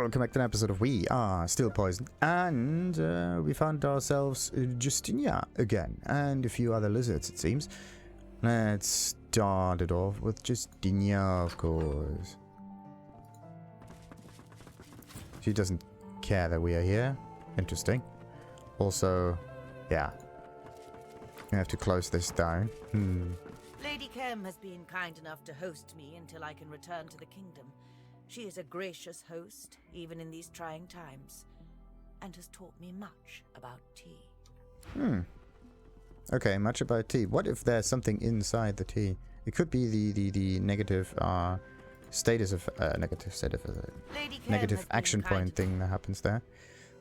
welcome back to an episode of We Are Still Poisoned, and we found ourselves Justinia again, and a few other lizards, it seems. Let's start it off with Justinia, of course. She doesn't care that we are here. Interesting. Also, yeah. I have to close this down. Lady Kemm has been kind enough to host me until I can return to the kingdom. She is a gracious host, even in these trying times, and has taught me much about tea. Okay, much about tea. What if there's something inside the tea? It could be the negative status of negative action point thing that happens there.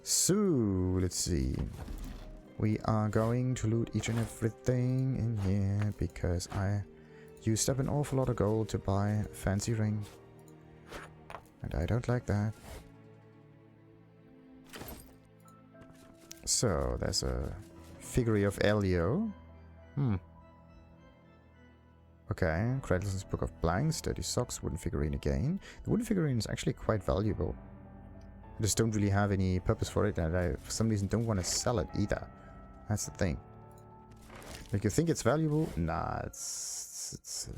So let's see. We are going to loot each and everything in here because I used up an awful lot of gold to buy a fancy ring. And I don't like that. So, there's a figure of Elio. Okay, Cradleson's Book of Blanks, Dirty Socks, wooden figurine again. The wooden figurine is actually quite valuable. I just don't really have any purpose for it, and I, for some reason, don't want to sell it either. That's the thing. Like, you think it's valuable? Nah, it's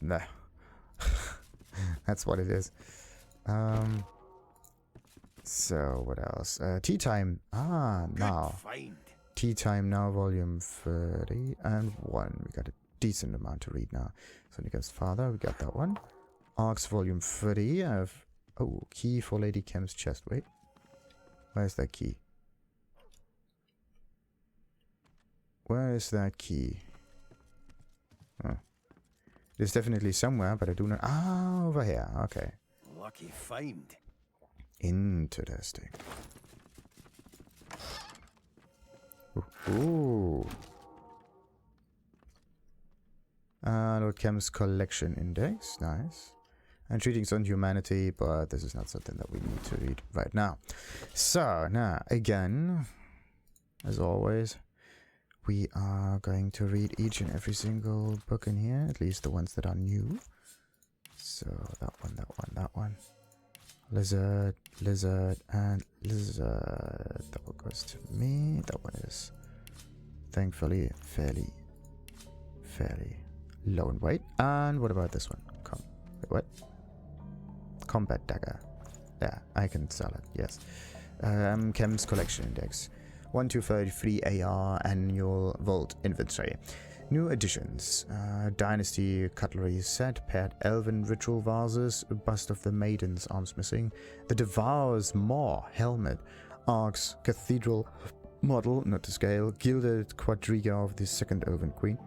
nah. That's what it is. So, what else? Tea Time. Now. Tea Time now, volume 30 and 1. We got a decent amount to read now. Sonic Against Father, we got that one. Arcs, volume 30. I have... Oh, key for Lady Kemm's chest. Wait. Where's that key? Where is that key? Oh. It's definitely somewhere, but I do not... Ah, over here. Okay. Lucky find. Interesting. Ooh. Lord Kemm's collection index. Nice. And treatings on humanity, but this is not something that we need to read right now. So, now, again, as always, we are going to read each and every single book in here, at least the ones that are new. So, that one, that one, that one. Lizard, lizard, and lizard. That one goes to me. That one is, thankfully, fairly low in weight. And what about this one? Wait, what? Combat dagger. Yeah, I can sell it, yes. Kemm's collection index. 1233 AR annual vault inventory. New additions. Dynasty cutlery set, paired elven ritual vases, a bust of the maiden's arms missing, the Devourer's Maw helmet, Ark's cathedral model, not to scale, gilded quadriga of the second elven queen,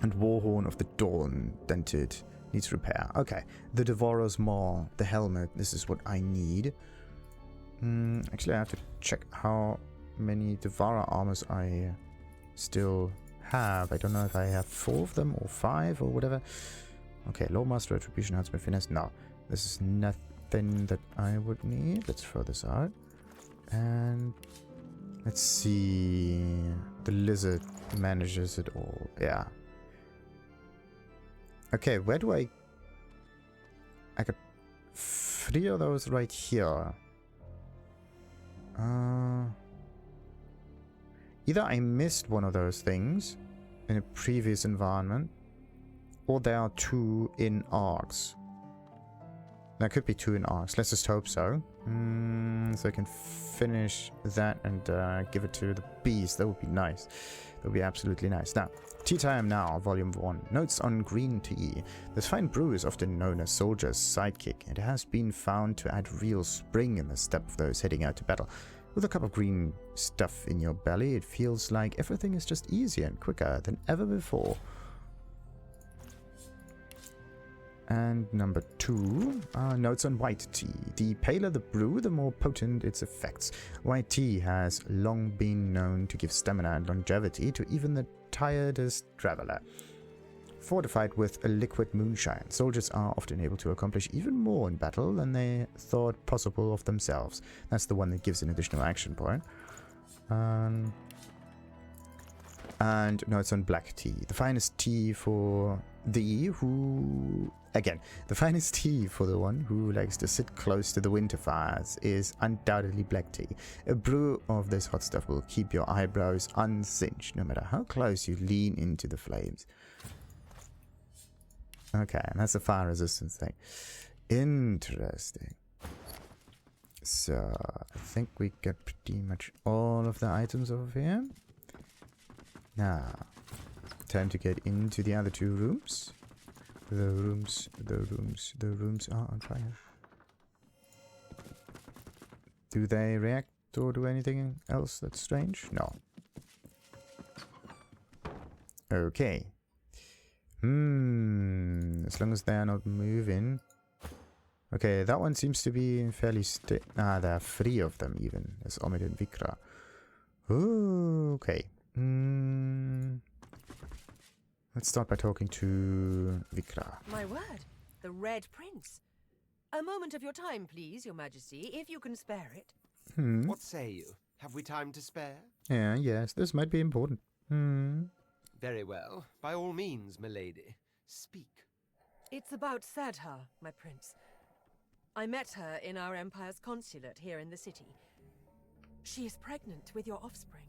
and Warhorn of the Dawn, dented, needs repair. Okay, the Devourer's Maw, the helmet, this is what I need. Actually, I have to check how many Devourer armors I still have. I don't know if I have 4 of them or 5 or whatever. Okay, Low Master, Retribution, Huntsman, Finesse. No, this is nothing that I would need. Let's throw this out. And let's see. The lizard manages it all. Yeah. Okay, where do I got 3 of those right here. Either I missed one of those things in a previous environment, or there are 2 in Arcs. There could be 2 in Arcs. Let's just hope so. So I can finish that and give it to the bees. That would be nice. That would be absolutely nice. Now, Tea Time Now, Volume 1. Notes on green tea. This fine brew is often known as soldier's sidekick. It has been found to add real spring in the step of those heading out to battle. With a cup of green stuff in your belly, it feels like everything is just easier and quicker than ever before. And number 2, notes on white tea. The paler the brew, the more potent its effects. White tea has long been known to give stamina and longevity to even the tiredest traveler. Fortified with a liquid moonshine, soldiers are often able to accomplish even more in battle than they thought possible of themselves. That's the one that gives an additional action point. And notes on black tea. The finest tea for the finest tea for the one who likes to sit close to the winter fires is undoubtedly black tea. A brew of this hot stuff will keep your eyebrows unsinged no matter how close you lean into the flames. Okay, and that's a fire resistance thing. Interesting. So, I think we get pretty much all of the items over here. Now, time to get into the other two rooms. The rooms are on fire. Do they react or do anything else that's strange? No. Okay. As long as they're not moving. Okay, that one seems to be fairly there are 3 of them even. There's Omid and Vikra. Ooh, okay. Let's start by talking to Vikra. My word, the Red Prince. A moment of your time, please, Your Majesty, if you can spare it. What say you? Have we time to spare? Yeah, yes, this might be important. Very well. By all means, milady. Speak. It's about Sadha, my prince. I met her in our Empire's consulate here in the city. She is pregnant with your offspring,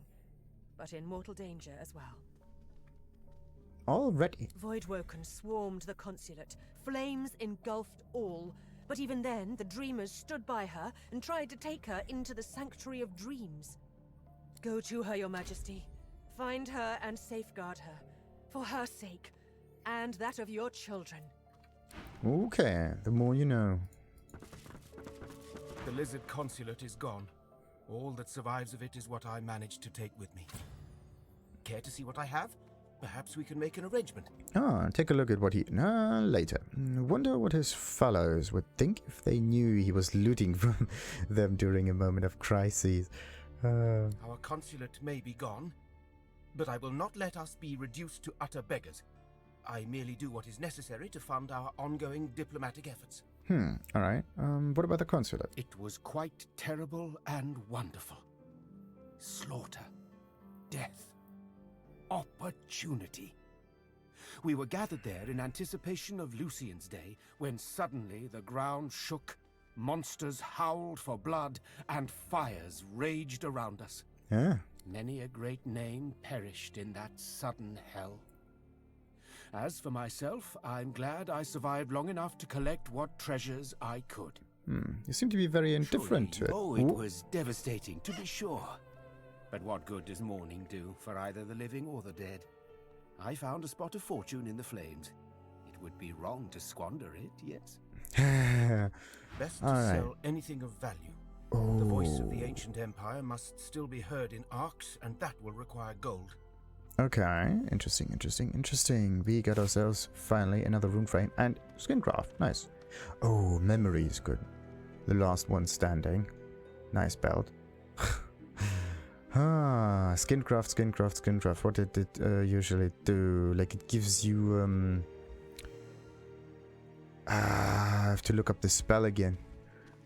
but in mortal danger as well. Already? Voidwoken swarmed the consulate. Flames engulfed all. But even then, the Dreamers stood by her and tried to take her into the Sanctuary of Dreams. Go to her, Your Majesty. Find her and safeguard her. For her sake, and that of your children. Okay, the more you know. The Lizard Consulate is gone. All that survives of it is what I managed to take with me. Care to see what I have? Perhaps we can make an arrangement. Ah, take a look at what he... later. Wonder what his fellows would think if they knew he was looting from them during a moment of crisis. Our consulate may be gone, but I will not let us be reduced to utter beggars. I merely do what is necessary to fund our ongoing diplomatic efforts. Alright. What about the consulate? It was quite terrible and wonderful. Slaughter. Death. Opportunity. We were gathered there in anticipation of Lucian's Day, when suddenly the ground shook, monsters howled for blood, and fires raged around us. Yeah. Many a great name perished in that sudden hell. As for myself, I'm glad I survived long enough to collect what treasures I could. You seem to be very indifferent to it. Oh, it was devastating, to be sure. But what good does mourning do for either the living or the dead? I found a spot of fortune in the flames. It would be wrong to squander it, yes? Best to sell anything of value. The voice of the ancient empire must still be heard in arcs, and that will require gold. Okay, interesting. We got ourselves, finally, another rune frame and skincraft. Nice. Oh, memory is good. The last one standing. Nice belt. Skincraft. What did it usually do? Like, it gives you... I have to look up the spell again.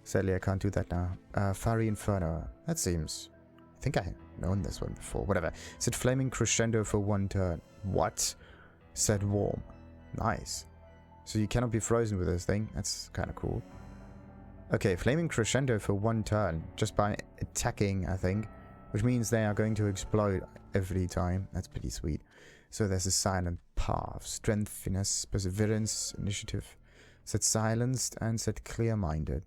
Sadly, I can't do that now. Fiery Inferno. That seems... I think I have known this one before. Whatever. Said flaming crescendo for 1 turn. What? Said warm. Nice. So you cannot be frozen with this thing. That's kind of cool. Okay, flaming crescendo for 1 turn. Just by attacking, I think. Which means they are going to explode every time. That's pretty sweet. So there's a silent path. Strength, finesse, perseverance, initiative. Said silenced and said clear-minded.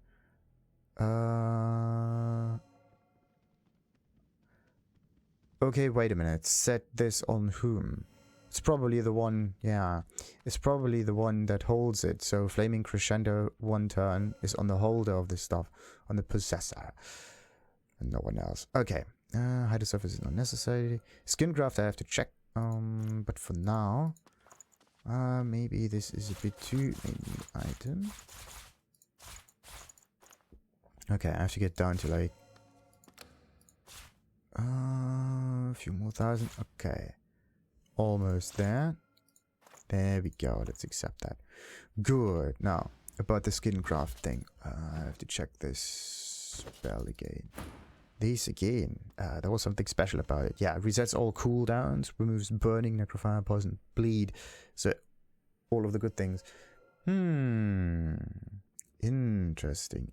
Okay, wait a minute. Set this on whom? It's probably the one, yeah. It's probably the one that holds it. So flaming crescendo 1 turn is on the holder of this stuff. On the possessor. And no one else. Okay. Hide surface is not necessary. Skincraft I have to check. But for now... maybe this is a bit too many items. Okay, I have to get down to like... a few more thousand. Okay. Almost there. There we go. Let's accept that. Good. Now, about the skincraft thing. I have to check this spell again. These again. There was something special about it. Yeah, resets all cooldowns, removes burning, necrofire, poison, bleed. So all of the good things. Interesting.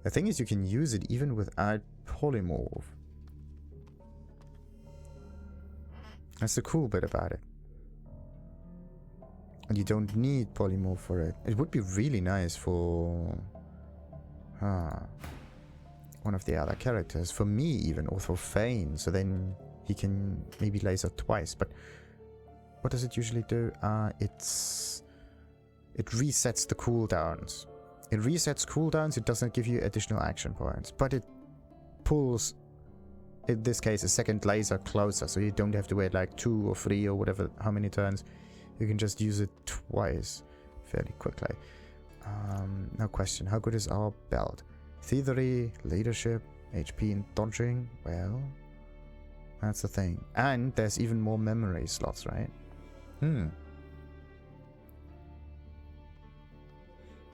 The thing is, you can use it even without polymorph. That's the cool bit about it. And you don't need polymorph for it. It would be really nice for one of the other characters. For me even, or for Fane. So then he can maybe laser twice. But what does it usually do? It resets the cooldowns. It resets cooldowns, it doesn't give you additional action points. But it pulls, in this case, a second laser closer. So you don't have to wait like 2 or 3 or whatever, how many turns. You can just use it twice fairly quickly. No question, how good is our belt? Thievery, leadership, HP and dodging. Well, that's the thing. And there's even more memory slots, right?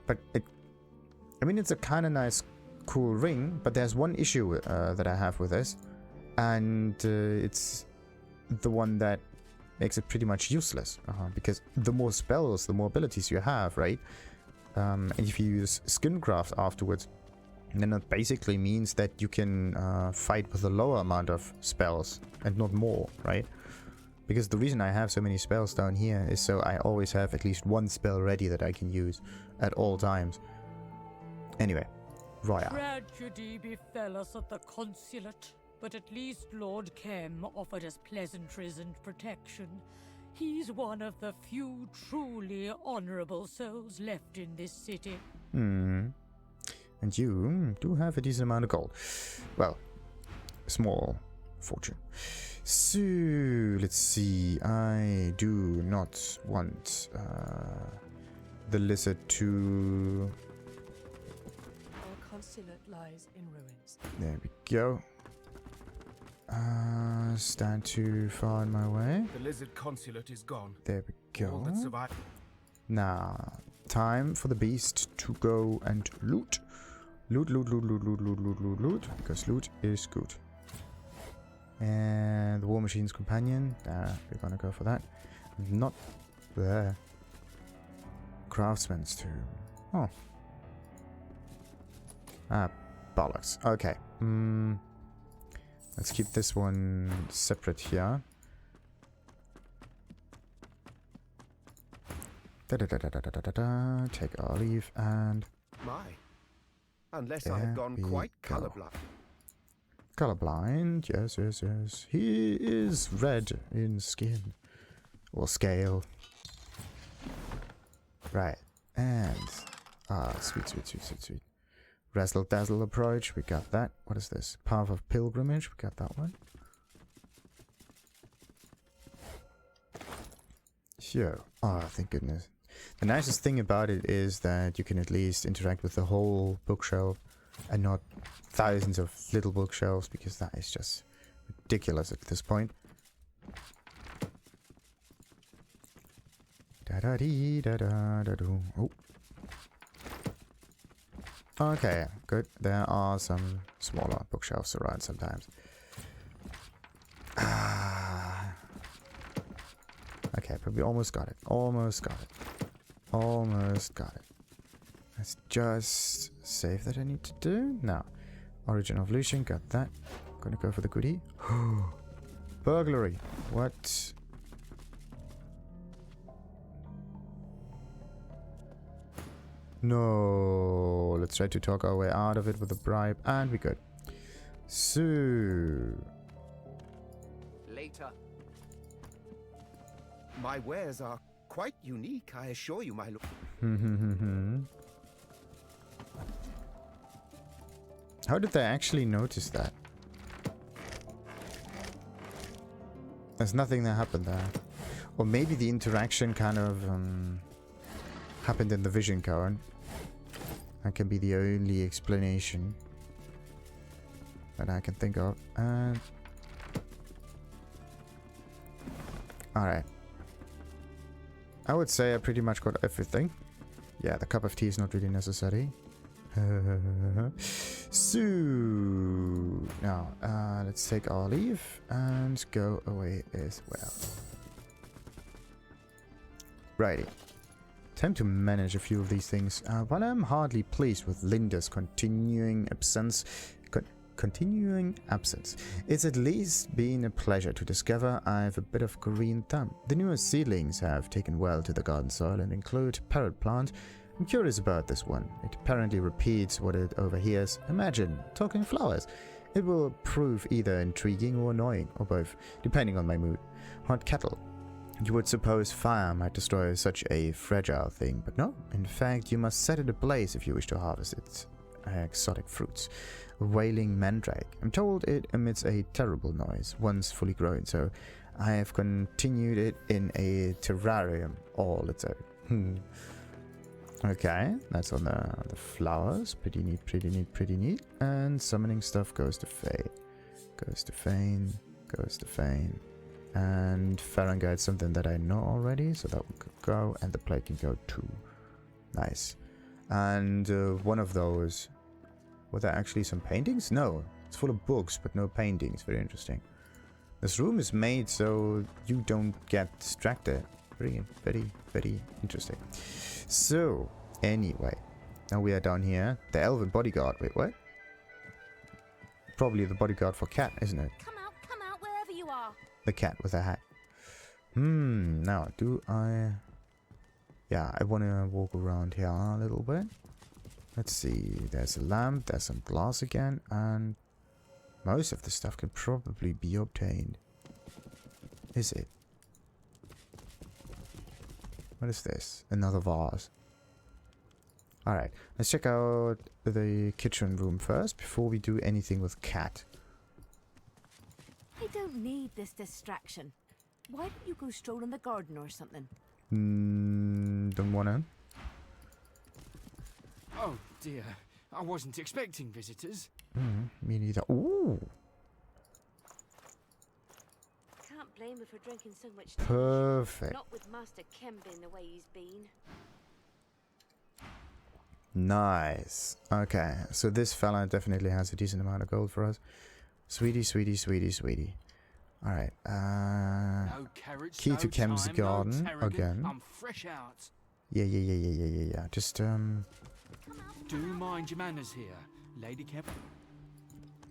But I mean, it's a kind of nice, cool ring, but there's one issue that I have with this. And it's the one that makes it pretty much useless. Because the more spells, the more abilities you have, right? And if you use Skincraft afterwards, then that basically means that you can fight with a lower amount of spells and not more, right? Because the reason I have so many spells down here is so I always have at least one spell ready that I can use at all times. Anyway, Roya. Tragedy befell us at the consulate, but at least Lord Kemm offered us pleasantries and protection. He's one of the few truly honorable souls left in this city. And you do have a decent amount of gold. Well, small fortune. So, let's see. I do not want the lizard to... Our consulate lies in ruins. There we go. Stand too far in my way. The lizard consulate is gone. There we All go. that survived. Now, time for the beast to go and loot. Loot, because loot is good. And the War Machine's companion. We're gonna go for that. Not there. Craftsman's tomb. Oh. Bollocks. Okay. Let's keep this one separate here. Take our leave and... My. Unless I had gone quite colorblind. Colorblind, yes. He is red in skin. Or scale. Right. And... sweet. Razzle Dazzle approach, we got that. What is this? Path of Pilgrimage, we got that one. Sure. Oh, thank goodness. The nicest thing about it is that you can at least interact with the whole bookshelf and not thousands of little bookshelves, because that is just ridiculous at this point. Oh. Okay, good. There are some smaller bookshelves around sometimes. Okay, but we almost got it. Almost got it. Let's just save that I need to do. Now, Origin of Lucian, got that. Gonna go for the goodie. Burglary. What? No. Let's try to talk our way out of it with a bribe, and we good. So. Later. My wares are quite unique, I assure you, my lord. How did they actually notice that? There's nothing that happened there. Or maybe the interaction kind of happened in the vision cone. That can be the only explanation that I can think of. And alright. I would say I pretty much got everything. Yeah, the cup of tea is not really necessary. So now let's take our leave and go away as well. Righty. Time to manage a few of these things. While I'm hardly pleased with Linda's continuing absence, it's at least been a pleasure to discover I have a bit of green thumb. The newest seedlings have taken well to the garden soil and include parrot plant. I'm curious about this one. It apparently repeats what it overhears. Imagine talking flowers. It will prove either intriguing or annoying, or both, depending on my mood. Hot kettle. You would suppose fire might destroy such a fragile thing, but no. In fact, you must set it ablaze if you wish to harvest its exotic fruits. Wailing mandrake. I'm told it emits a terrible noise once fully grown, so I have continued it in a terrarium all its own. Okay, that's on the flowers. Pretty neat, pretty neat, pretty neat. And summoning stuff goes to Faye. Goes to Fane. Goes to Fane. And Farangite, something that I know already, so that one could go, and the plate can go too. Nice. And one of those, were there actually some paintings? No, it's full of books, but no paintings. Very interesting. This room is made so you don't get distracted. Very, very, very interesting. So, anyway, now we are down here. The elven bodyguard. Wait, what? Probably the bodyguard for Cat, isn't it? Come out, wherever you are. The cat with a hat. Now, do I... Yeah, I want to walk around here a little bit. Let's see, there's a lamp, there's some glass again, and most of the stuff can probably be obtained. Is it? What is this? Another vase. Alright, let's check out the kitchen room first before we do anything with Cat. I don't need this distraction. Why don't you go stroll in the garden or something? Don't wanna. Oh dear, I wasn't expecting visitors. Me neither. Ooh! Can't blame her for drinking so much. Perfect. Not with Master Kemm being the way he's been. Nice. Okay, so this fella definitely has a decent amount of gold for us. Sweetie, sweetie, sweetie, sweetie. Alright, No carrots, key no to Kemm's time, garden, no tarragon. again. I'm fresh out. Yeah. Just, Do mind your manners here, Lady Kemm.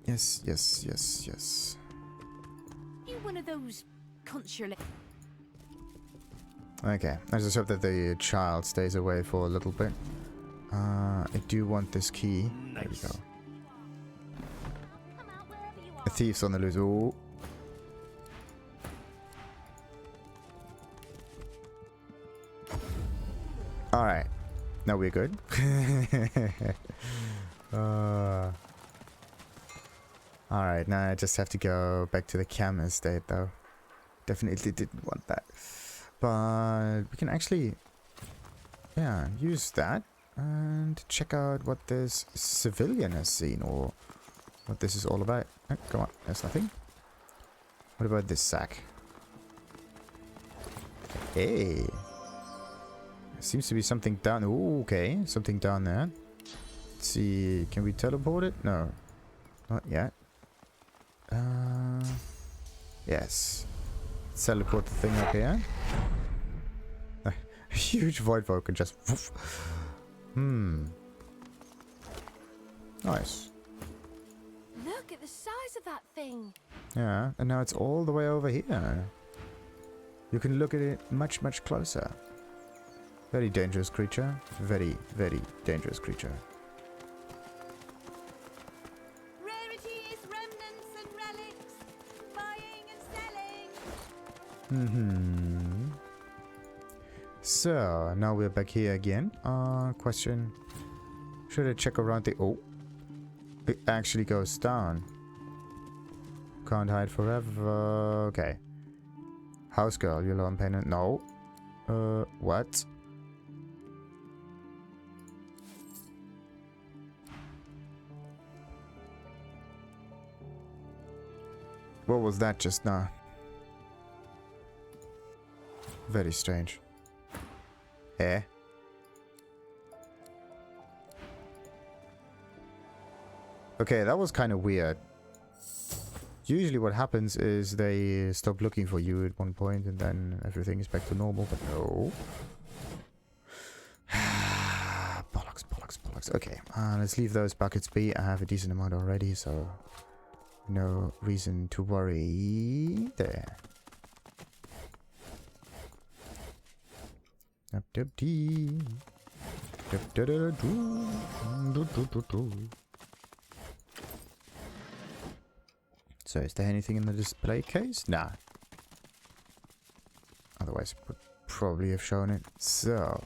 yes. You one of those consular. Okay, I just hope that the child stays away for a little bit. I do want this key. Nice. There we go. Come out wherever you A are. thief's on the loose. Ooh. Alright. Now we're good. Alright, now I just have to go back to the Kemm estate though. Definitely didn't want that. But we can actually, yeah, use that and check out what this civilian has seen or what this is all about. Oh, come on, there's nothing. What about this sack? Hey. Seems to be something down. Ooh, okay, something down there. Let's see, can we teleport it? No, not yet. Yes. Let's teleport the thing up here. A huge Voidwoken just. Woof. Nice. Look at the size of that thing. Yeah, and now it's all the way over here. You can look at it much, much closer. Very dangerous creature. Very, very dangerous creature. Rarities, remnants, and relics. Buying and selling. So, now we're back here again. Question. Should I check around the... Oh. It actually goes down. Can't hide forever. Okay. House girl, yellow and painted. No. What? What was that just now? Very strange. Eh? Okay, that was kind of weird. Usually what happens is they stop looking for you at one point and then everything is back to normal, but no. Bollocks, bollocks, bollocks. Okay, let's leave those buckets be. I have a decent amount already, so no reason to worry there. Up, dip, dee. Dip, da, da, da, doo. Do, do, do, do. So, is there anything in the display case? Nah. Otherwise, it would probably have shown it. So,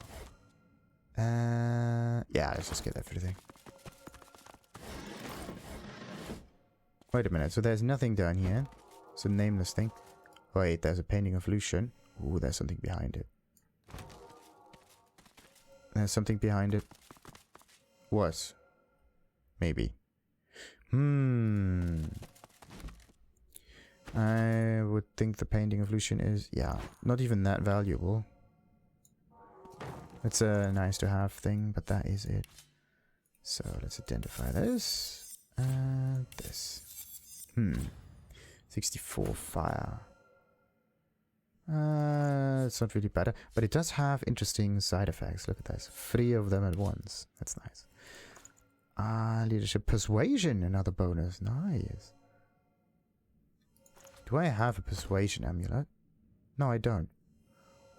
yeah, let's just get everything. Wait a minute. So there's nothing down here. It's a nameless thing. Wait, there's a painting of Lucian. Ooh, there's something behind it. There's something behind it. Was. Maybe. I would think the painting of Lucian is, yeah, not even that valuable. It's a nice to have thing, but that is it. So let's identify this and this. 64 fire. It's not really better, but it does have interesting side effects. Look at this. 3 of them at once. That's nice. Leadership persuasion, another bonus. Nice. Do I have a persuasion amulet? No, I don't.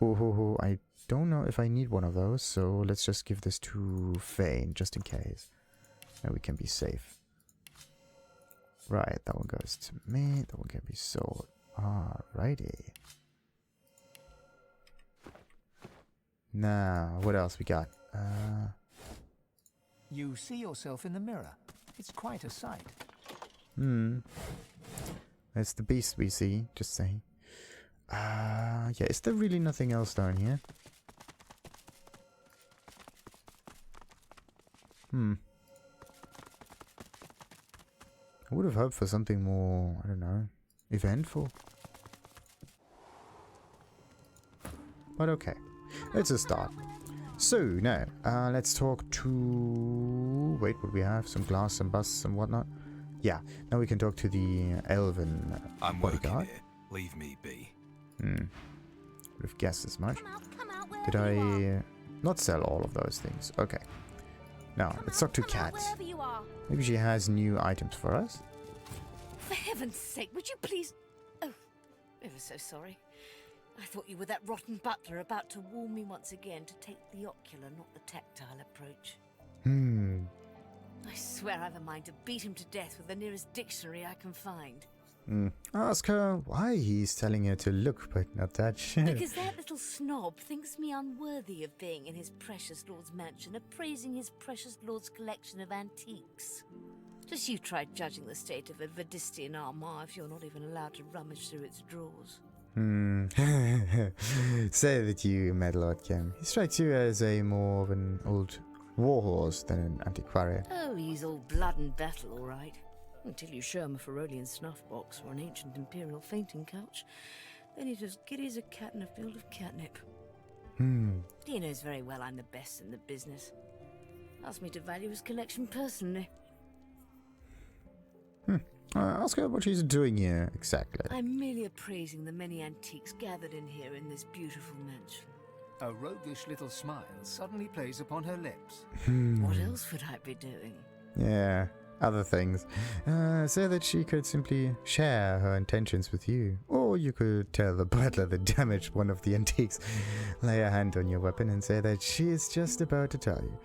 I don't know if I need one of those, so let's just give this to Fane, just in case. And we can be safe. Right, that one goes to me, that one can be sold. Alrighty. Now, what else we got? You see yourself in the mirror. It's quite a sight. It's the beast we see, just saying. Yeah, is there really nothing else down here? I would have hoped for something more, I don't know, eventful. But okay, it's a start. So, now, let's talk to... Wait, what do we have? Some glass, some busts, and whatnot. Yeah, now we can talk to the elven I'm bodyguard. working here. Leave me be. Would have guessed as much. Did I not sell all of those things? Okay. Now, let's talk to Kat. Maybe she has new items for us. For heaven's sake, would you please... Oh, ever so sorry. I thought you were that rotten butler about to warn me once again to take the ocular, not the tactile approach. I swear I've a mind to beat him to death with the nearest dictionary I can find. Ask her why he's telling her to look, but not touch. Because that little snob thinks me unworthy of being in his precious lord's mansion, appraising his precious lord's collection of antiques. Just you try judging the state of a Vadistian armoire if you're not even allowed to rummage through its drawers. Say that you met Lord Kemm. He strikes you as a more of an old warhorse than an antiquarian. Oh, he's all blood and battle, all right. Until you show him a Ferolian snuff box or an ancient imperial fainting couch, then he's as giddy as a cat in a field of catnip. He knows very well I'm the best in the business. Asked me to value his collection personally. Ask her what she's doing here, exactly. I'm merely appraising the many antiques gathered in here in this beautiful mansion. A roguish little smile suddenly plays upon her lips. What else would I be doing? Yeah, other things. Say that she could simply share her intentions with you. Or you could tell the butler that damaged one of the antiques. Lay a hand on your weapon and say that she is just about to tell you.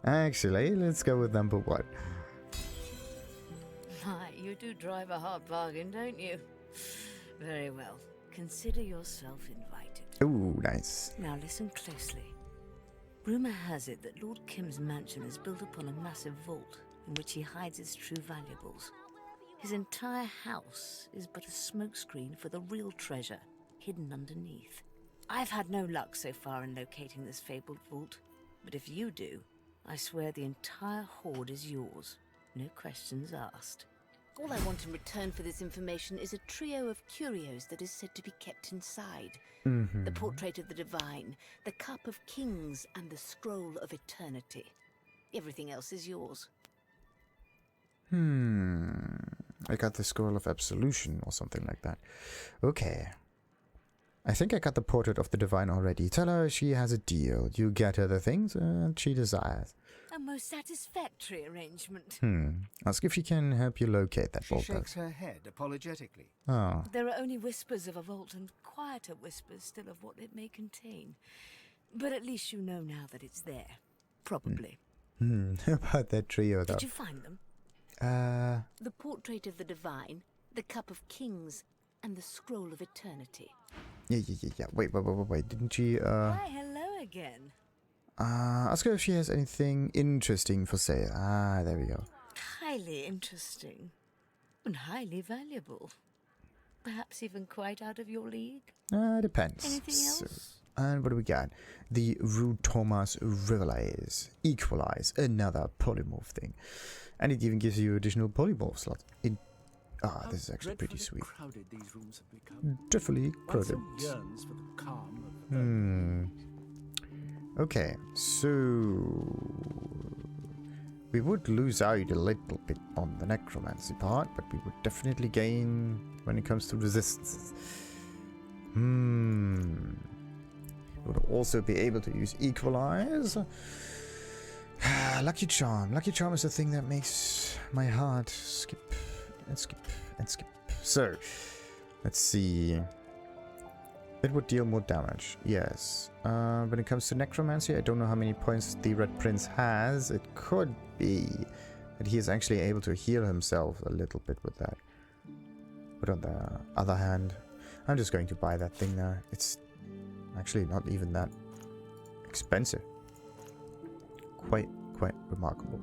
Actually, let's go with number 1. My, you do drive a hard bargain, don't you? Very well. Consider yourself invited. Ooh, nice. Now listen closely. Rumor has it that Lord Kemm's mansion is built upon a massive vault in which he hides his true valuables. His entire house is but a smokescreen for the real treasure hidden underneath. I've had no luck so far in locating this fabled vault, but if you do, I swear the entire hoard is yours. No questions asked. All I want in return for this information is a trio of curios that is said to be kept inside. The portrait of the divine, the cup of kings, and the scroll of eternity. Everything else is yours. I got the Scroll of Absolution or something like that. Okay. I think I got the Portrait of the Divine already. Tell her she has a deal. You get her the things she desires. A most satisfactory arrangement. Ask if she can help you locate that She vault. shakes her head apologetically. Oh. There are only whispers of a vault and quieter whispers still of what it may contain. But at least you know now that it's there. Probably. How about that trio, though? Did you find them? The Portrait of the Divine, the Cup of Kings, and the Scroll of Eternity. Yeah. Wait. Didn't she, Why, hello again. ask her if she has anything interesting for sale. Ah, there we go. Highly interesting. And highly valuable. Perhaps even quite out of your league. Depends. Anything else? And what do we got? The Rude Thomas Rivalize. Equalize. Another polymorph thing. And it even gives you additional polymorph slots. This is actually pretty sweet. Crowded these rooms have become. Definitely crowded. One so yearns for the calm of Okay, so we would lose out a little bit on the necromancy part, but we would definitely gain when it comes to resistance. We would also be able to use Equalize. Lucky Charm. Lucky Charm is the thing that makes my heart skip and skip and skip. So, let's see. It would deal more damage, yes. When it comes to Necromancy, I don't know how many points the Red Prince has. It could be that he is actually able to heal himself a little bit with that. But on the other hand, I'm just going to buy that thing now. It's actually not even that expensive. Quite remarkable.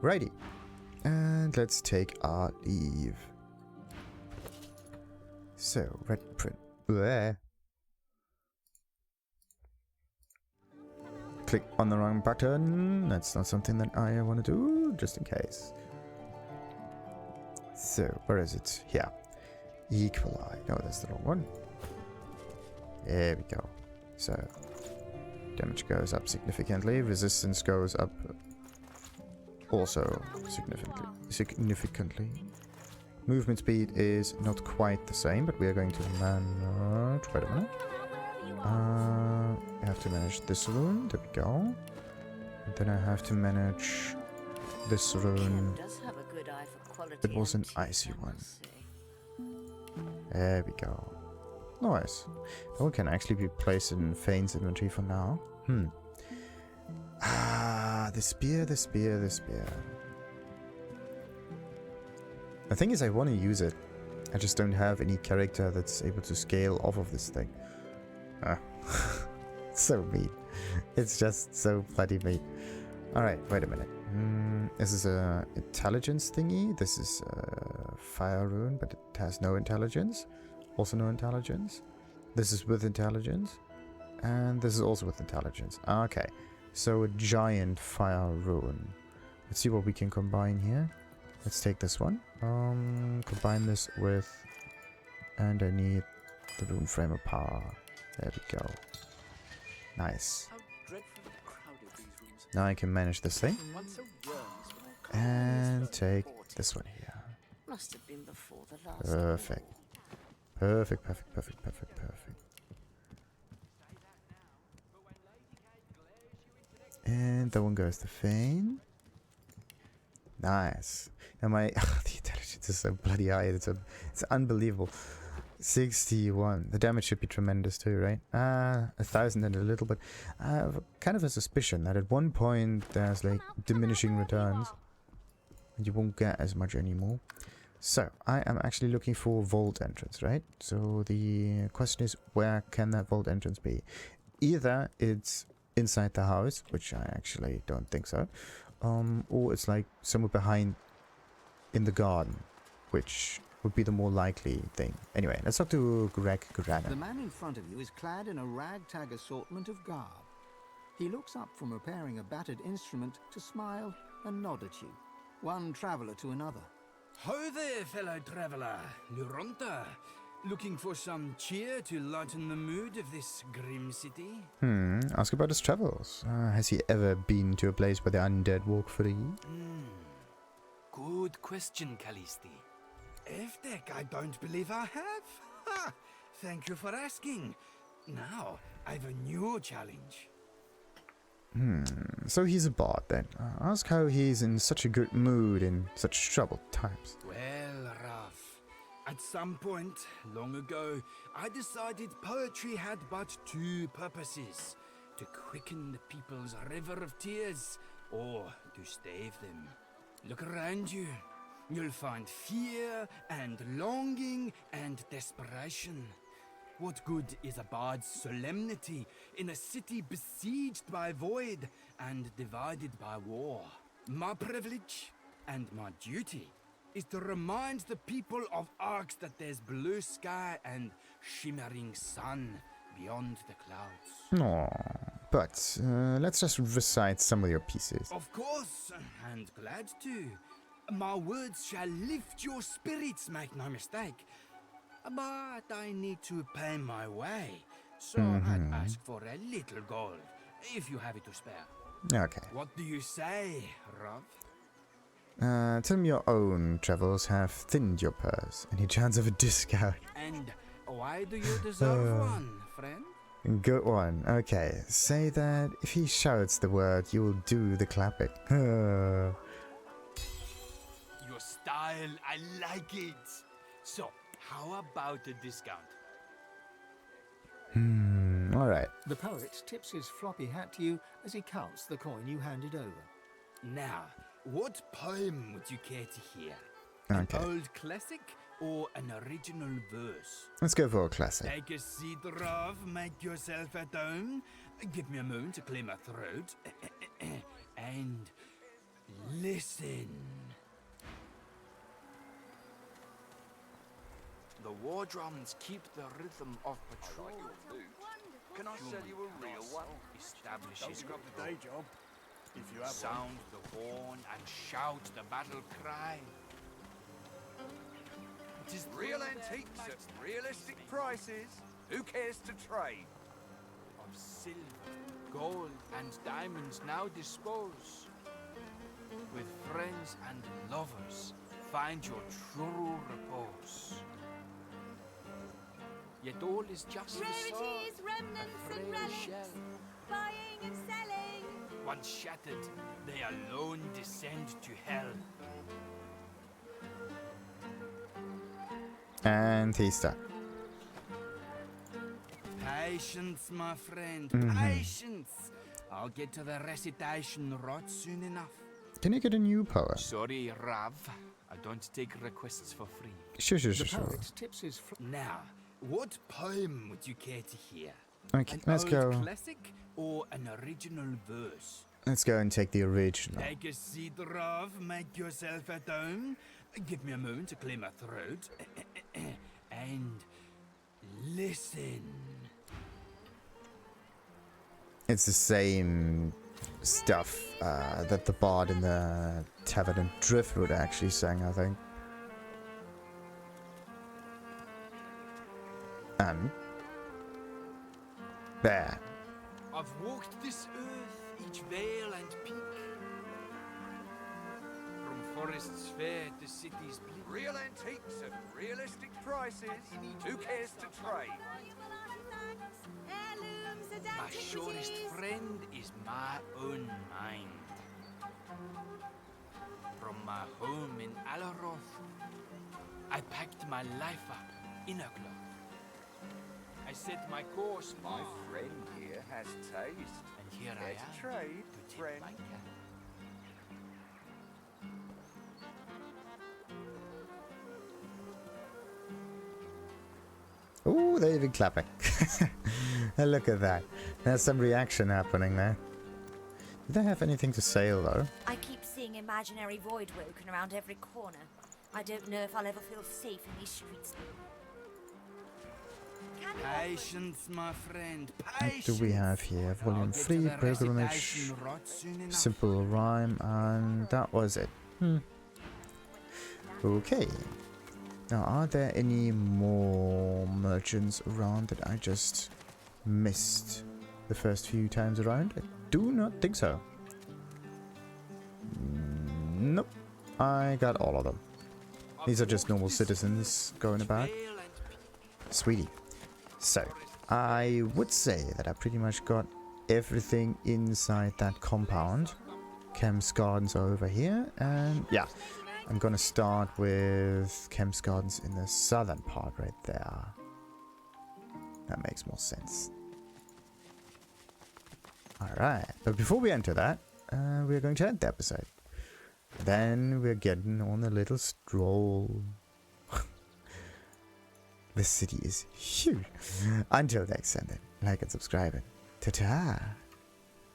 Righty. And let's take our leave. So, Red Prince. Bleh. Click on the wrong button. That's not something that I want to do, just in case. So, where is it? Here. Equalize. No, that's the wrong one. There we go. So, damage goes up significantly. Resistance goes up also significantly. Movement speed is not quite the same, but we are going to manage. Wait a minute. I have to manage this rune. There we go. And then I have to manage this rune. Does have a good eye for quality. It was an icy one. There we go. Nice. That one can actually be placed in Fane's inventory for now. The spear. The thing is, I want to use it. I just don't have any character that's able to scale off of this thing. So mean. It's just so bloody mean. Alright, wait a minute. This is a intelligence thingy. This is a fire rune, but it has no intelligence. Also no intelligence. This is with intelligence. And this is also with intelligence. Okay. So a giant fire rune. Let's see what we can combine here. Let's take this one. Combine this with... And I need the rune frame of power. There we go. Nice. Now I can manage this thing. And take this one here. Must have been before the last. Perfect. Perfect. And that one goes to Fane. Nice. And my the intelligence is so bloody high. It's unbelievable. 61. The damage should be tremendous too, right? 1,000 and a little bit. I have kind of a suspicion that at one point there's like diminishing returns. And you won't get as much anymore. So, I am actually looking for vault entrance, right? So the question is, where can that vault entrance be? Either it's inside the house, which I actually don't think so. Or it's like somewhere behind in the garden, which would be the more likely thing. Anyway, let's talk to Greg Ganim. The man in front of you is clad in a ragtag assortment of garb. He looks up from repairing a battered instrument to smile and nod at you, one traveller to another. Ho there, fellow traveller. Luronta. Looking for some cheer to lighten the mood of this grim city? Ask about his travels. Has he ever been to a place where the undead walk free? Good question, Callisti. Eftek, I don't believe I have. Ha! Thank you for asking. Now, I've a new challenge. So he's a bard then. Ask how he's in such a good mood in such troubled times. Well, Rav, at some point, long ago, I decided poetry had but two purposes. To quicken the people's river of tears, or to stave them. Look around you. You'll find fear and longing and desperation. What good is a bard's solemnity in a city besieged by void and divided by war? My privilege and my duty is to remind the people of Arx that there's blue sky and shimmering sun beyond the clouds. No, but let's just recite some of your pieces. Of course, and glad to. My words shall lift your spirits, make no mistake. But I need to pay my way, so I'd ask for a little gold, if you have it to spare. Okay. What do you say, Rav? Tell him your own travels have thinned your purse, and he chance of a discount. And why do you deserve one, friend? Good one. Okay, say that if he shouts the word, you will do the clapping. Your style, I like it. So, how about a discount? Alright. The poet tips his floppy hat to you as he counts the coin you handed over. Now, what poem would you care to hear? Okay. An old classic or an original verse? Let's go for a classic. Take a seat, Rav, make yourself at home. Give me a moment to clear my throat. And listen. The war drums keep the rhythm of patrol. Can I sell you a real one? Establishes the day job. If you have sound the horn and shout the battle cry. It is Real antiques at realistic prices. Who cares to trade? of silver, gold, and diamonds now dispose. With friends and lovers, find your true repose. Yet all is just Rarities, remnants, and relics, buying and selling. Once shattered, they alone descend to hell. And he's stuck. Patience, my friend, patience. I'll get to the recitation right soon enough. Can you get a new poem? Sorry, Rav. I don't take requests for free. Sure. Tips his Now, what poem would you care to hear? Okay, An let's old go. classic or an original verse? Let's go and take the original. Take a seat, Rav. Make yourself at home. Give me a moment to clear my throat. And listen. It's the same stuff that the bard in the Tavern in Driftwood actually sang, I think. There. I've walked this earth, each vale and peak. From forests fair to cities bleak. Real antiques at realistic prices. Who cares to trade? My surest friend is my own mind. From my home in Alaroth, I packed my life up in a cloth. I set my course My north, friend here has taste. and here Care I to am trade, to tip friend? my cap. Ooh, they're even clapping. Look at that. There's some reaction happening there. Do they have anything to sell, though? I keep seeing imaginary Voidwoken around every corner. I don't know if I'll ever feel safe in these streets. Patience, my friend, What patience. do we have here? Volume 3, Pilgrimage, Simple Rhyme, and that was it. Okay. Now, are there any more merchants around that I just missed the first few times around? I do not think so. Nope. I got all of them. These are just normal citizens going about. Sweetie. So, I would say that I pretty much got everything inside that compound. Kemm's Gardens are over here, and yeah, I'm gonna start with Kemm's Gardens in the southern part right there. That makes more sense. Alright, but before we enter that, we're going to end the episode. Then we're getting on a little stroll. The city is huge. Until next time then, like and subscribe. Ta-ta!